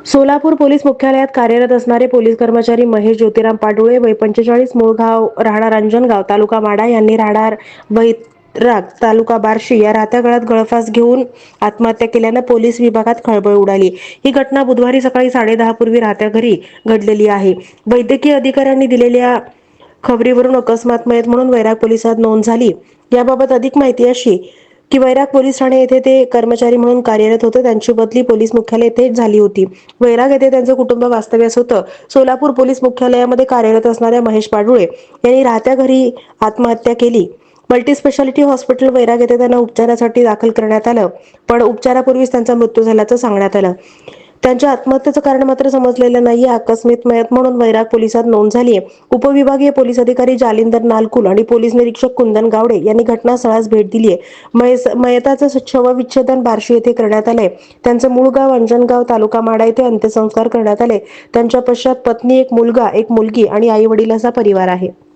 Solapur police मुख्यालयात कार्यरत असणारे पोलीस कर्मचारी महेश ज्योतिराम पाडुळे वय 45 मूळ गाव राहणार अंजनगाव तालुका माडा यांनी राहणार वैराग तालुका बार्शी या राहत्या गळात गळफास घेऊन आत्महत्या केल्यानं पोलीस विभागात खळबळ उडाली। ही घटना बुधवारी सकाळी 10:30 पूर्वी राहत्या घरी घडलेली आहे। वैद्यकीय अधिकाऱ्यांनी दिलेल्या खबरीवरून अकस्मात मयत म्हणून वैराग पोलिसात नोंद झाली। याबाबत अधिक माहिती अशी की वैराग पोलीस ठाणे येथे ते कर्मचारी म्हणून कार्यरत होते। त्यांची बदली पोलीस मुख्यालय येथे झाली होती। वैराग येथे त्यांचे कुटुंब वास्तव्यास होतं। सोलापूर पोलीस मुख्यालयामध्ये कार्यरत असणाऱ्या महेश पाडुळे यांनी राहत्या घरी आत्महत्या केली। मल्टी स्पेशालिटी हॉस्पिटल वैराग येथे त्यांना उपचारासाठी दाखल करण्यात आलं, पण उपचारापूर्वीच त्यांचा मृत्यू झाल्याचं सांगण्यात आलं। त्यांच्या आत्महत्येचं कारण मात्र समजलेलं नाहीये। आकस्मिक मयत म्हणून वैराग पोलिसात नोंद झाली आहे। उपविभागीय पोलीस अधिकारी जालिंदर नालकुल आणि पोलीस निरीक्षक कुंदन गावडे यांनी घटनास्थळास भेट दिली आहे। मयताचं शवविच्छेदन बार्शी येथे करण्यात आलंय। त्यांचं मूळ गाव अंजनगाव तालुका माडा येथे अंत्यसंस्कार करण्यात आले। त्यांच्या पश्चात पत्नी, एक मुलगा, एक मुलगी आणि आई वडील असा परिवार आहे।